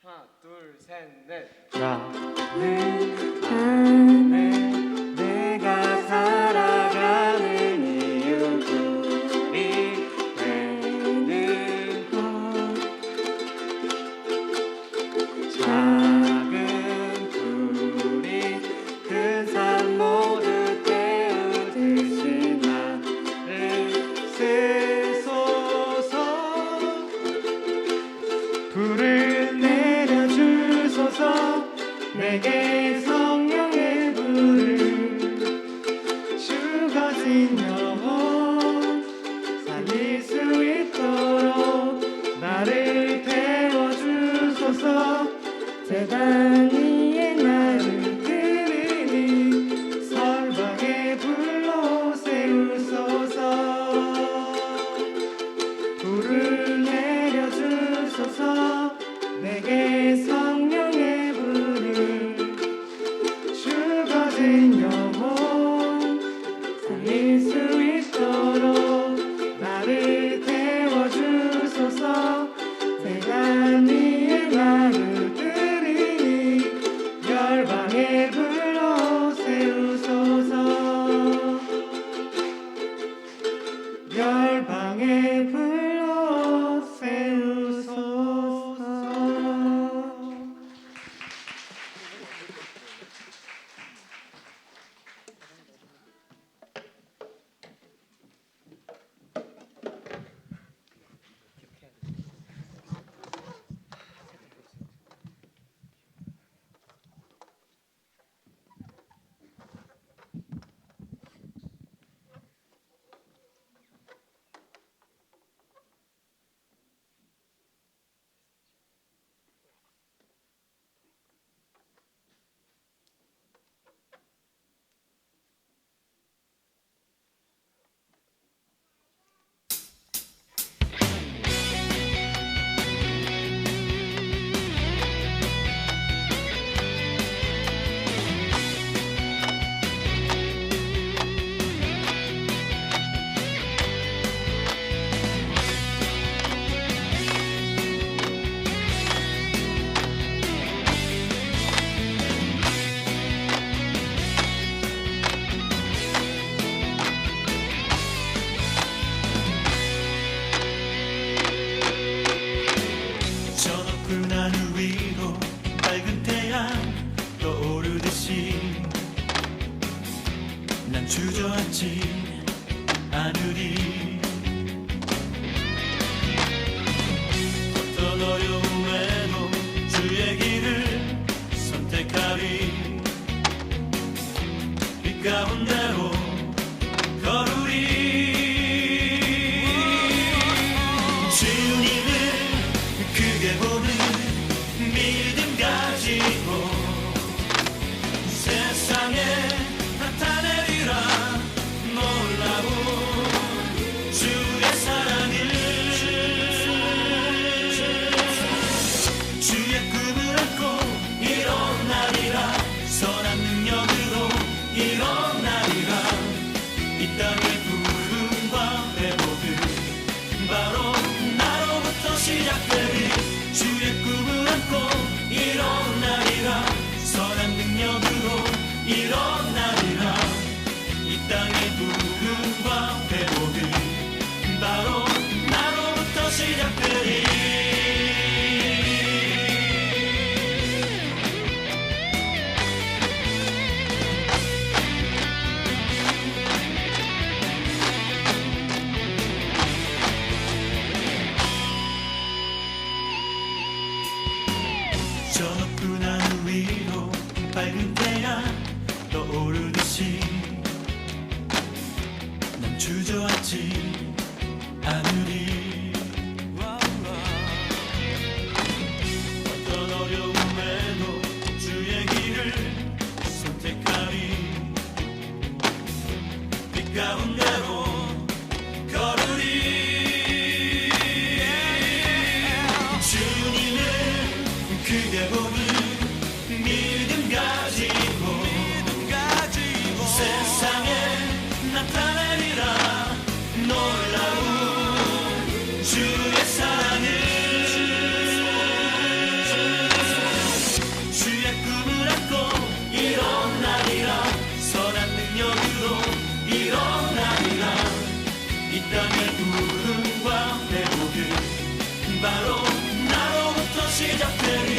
하나, 둘, 셋, 넷. 나는 안에 내가 살아가는 이유 둘이 되는 것 작은 둘이 큰 산 모두 태우듯이 나를 쓰소서 불을 내려주소서 내게 성령의 불을 죽어진 영혼 살릴 수 있도록 나를 태워주소서 재단 위에 나를 드리니 설방의 불로 세우소서 불을 내려주소서 내게 성령의 불을 죽어진 영혼 살릴 수 있도록 나를 태워주소서 재단 위에 나를 드리니 열방의 불로 세우소서 열방의 불로 세우소서 저 높은 하늘 위로 밝은 태양 떠오르듯이 난 주저앉지 않으리 어떤 어려움에도 주의 길을 선택하리 빛 가운데로 걸으리 주님을 크게 보는 믿음 가지고 세상에 위로 밝은 태양 떠오르듯이 난 주저앉지 않으리. 어떤 어려움에도 주의 길을 선택하리. 빛 가운데로 걸으리. 주님을 크게 보는 믿음 가지고 세상에 나타내리라. 놀라운 주의 사랑을. 주의 꿈을 안고 일어나리라. 선한 능력으로 일어나리라. 이 땅의 부흥과 회복은 바로 나로부터 시작되리.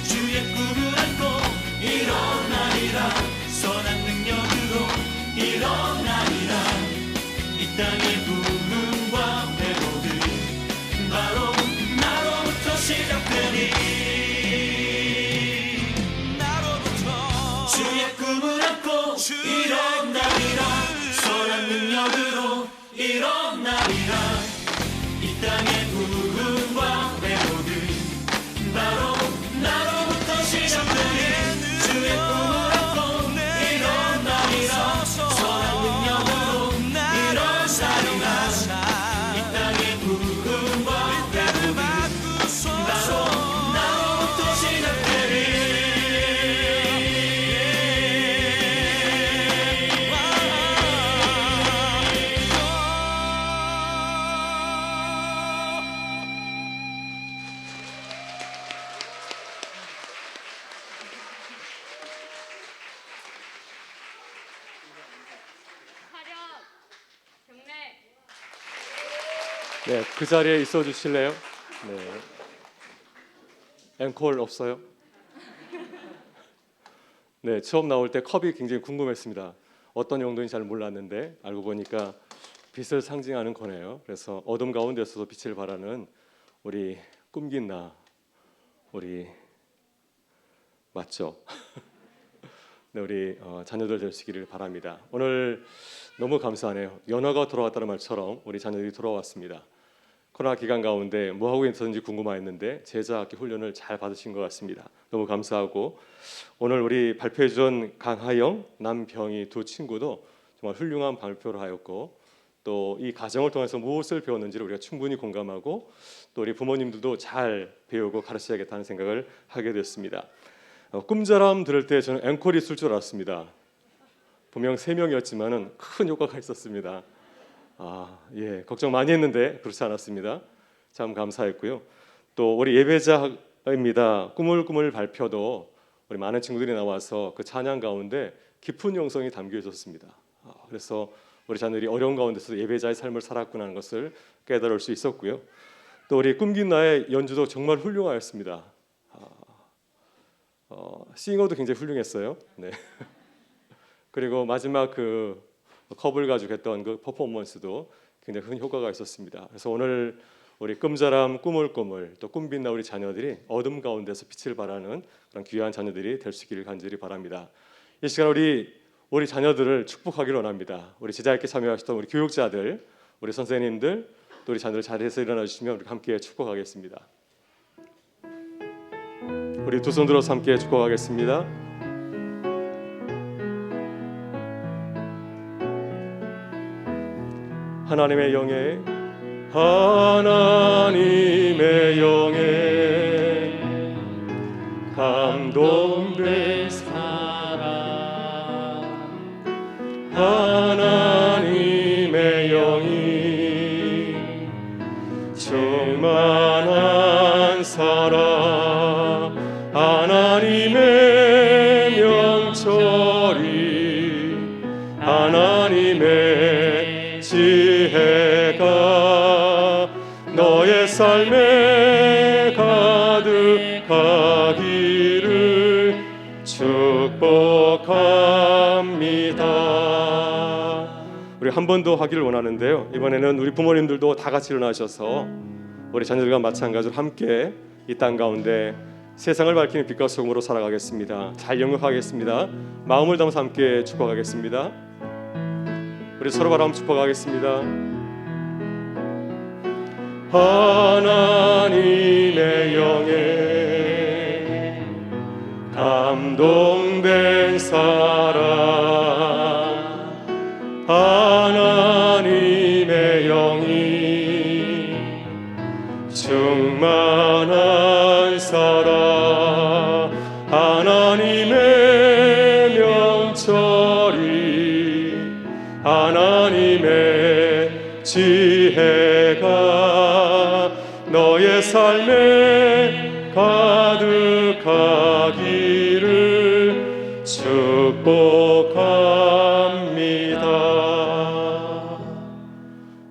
주의 꿈을 안고 일어나리라. 선한 능력으로 일어나리라. 이 땅의 부흥과 회복은 바로 나로부터 시작되리. 나로부터 주의 꿈을 안고 일어나리라. 선한 능력으로 일어나리라. 이 땅의 부흥과 회복은 바로 나로부터 시작되리. 주의 꿈을 안고 일어나리라. 선한 능력으로 일어나리라. 이 땅의 부흥과 회복은 바로 나로부터 시작되리. 네, 그 자리에 있어 주실래요? 네. 앵콜 없어요? 네, 처음 나올 때 컵이 굉장히 궁금했습니다. 어떤 용도인지 잘 몰랐는데 알고 보니까 빛을 상징하는 거네요. 그래서 어둠 가운데서도 빛을 발하는 우리 꿈긴 나, 우리 맞죠? 네, 우리 자녀들 되시기를 바랍니다. 오늘 너무 감사하네요. 연화가 돌아왔다는 말처럼 우리 자녀들이 돌아왔습니다. 코로나 기간 가운데 뭐 하고 있었는지 궁금했는데 제자학교 훈련을 잘 받으신 것 같습니다. 너무 감사하고 오늘 우리 발표해준 강하영, 남병희 두 친구도 정말 훌륭한 발표를 하였고 또 이 과정을 통해서 무엇을 배웠는지를 우리가 충분히 공감하고 또 우리 부모님들도 잘 배우고 가르쳐야겠다는 생각을 하게 됐습니다. 꿈자람 들을 때 저는 앵콜이 있을 줄 알았습니다. 분명 3명이었지만은 큰 효과가 있었습니다. 예, 걱정 많이 했는데 그렇지 않았습니다. 참 감사했고요. 또 우리 예배자입니다. 꾸물꾸물 발표도 우리 많은 친구들이 나와서 그 찬양 가운데 깊은 영성이 담겨 있었습니다. 그래서 우리 자녀들이 어려운 가운데서 예배자의 삶을 살았구나 하는 것을 깨달을 수 있었고요. 또 우리 꿈긴 나의 연주도 정말 훌륭하였습니다. 싱어도 굉장히 훌륭했어요. 네. 그리고 마지막 그 컵을 가지고 했던 그 퍼포먼스도 굉장히 큰 효과가 있었습니다. 그래서 오늘 우리 꿈자람, 꾸물꾸물 또 꿈빛나 우리 자녀들이 어둠 가운데서 빛을 발하는 그런 귀한 자녀들이 될 수 있기를 간절히 바랍니다. 이 시간 우리 자녀들을 축복하기를 원합니다. 우리 제자학교 참여하셨던 우리 교육자들, 우리 선생님들, 또 우리 자녀들 자리에서 일어나 주시면 우리 함께 축복하겠습니다. 우리 두 손 들어서 함께 축복하겠습니다. 하나님의 영에 감동된 사랑 하나님의 영이 충만한 사랑 하나님의 명철이 하나님의 지혜가 너의 삶에 가득하기를 축복합니다. 우리 한 번 더 하기를 원하는데요. 이번에는 우리 부모님들도 다 같이 일어나셔서 우리 자녀들과 마찬가지로 함께 이 땅 가운데 세상을 밝히는 빛과 소금으로 살아가겠습니다. 잘 영역하겠습니다. 마음을 담아서 함께 축복하겠습니다. 우리 서로 바라보며 축복하겠습니다. 하나님의 영에 감동된 사람, 하나님의 영이 충만한 사람, 하나님의 명철이 하나님의 지혜가 너의 삶에 가득하기를 축복합니다.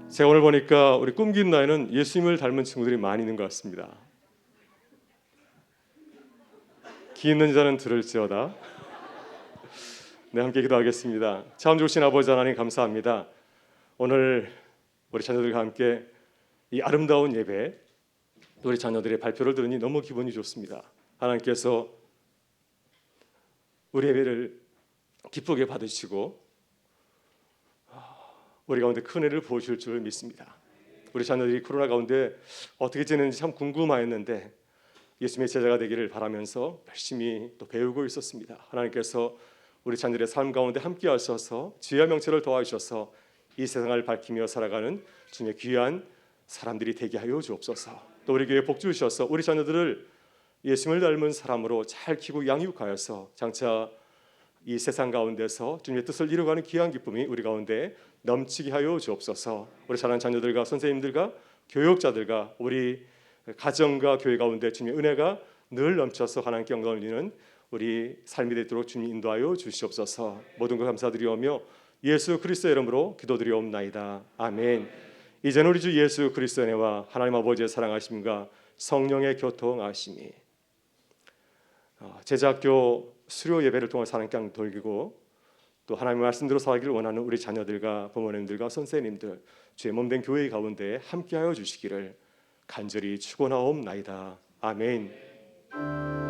제가 오늘 보니까 우리 꿈긴 나이는 예수님을 닮은 친구들이 많이 있는 것 같습니다. 귀 있는 자는 들을지어다. 네, 함께 기도하겠습니다. 참 좋으신 아버지 하나님 감사합니다. 오늘 우리 자녀들과 함께 이 아름다운 예배, 우리 자녀들의 발표를 들으니 너무 기분이 좋습니다. 하나님께서 우리 예배를 기쁘게 받으시고 우리 가운데 큰 은혜를 부어주실 줄 믿습니다. 우리 자녀들이 코로나 가운데 어떻게 지내는지 참 궁금하였는데 예수님의 제자가 되기를 바라면서 열심히 또 배우고 있었습니다. 하나님께서 우리 자녀들의 삶 가운데 함께 하셔서 지혜와 명철을 도와주셔서 이 세상을 밝히며 살아가는 주님의 귀한 사람들이 되게 하여 주옵소서. 또 우리 교회에 복 주셔서 우리 자녀들을 예수님을 닮은 사람으로 잘 키우고 양육하여서 장차 이 세상 가운데서 주님의 뜻을 이루어가는 귀한 기쁨이 우리 가운데 넘치게 하여 주옵소서. 우리 사랑하는 자녀들과 선생님들과 교육자들과 우리 가정과 교회 가운데 주님의 은혜가 늘 넘쳐서 하나님께 영광을 돌리는 우리 삶이 되도록 주님 인도하여 주시옵소서. 모든 것 감사드리오며 예수 그리스도의 이름으로 기도드리옵나이다. 아멘. 이제는 우리 주 예수 그리스도의 은혜와 하나님 아버지의 사랑하심과 성령의 교통하심이 제자학교 수료 예배를 통해 하나님께 돌리고 또 하나님의 말씀대로 살기를 원하는 우리 자녀들과 부모님들과 선생님들 주의 몸된 교회 가운데 함께하여 주시기를 간절히 축원하옵나이다. 아멘.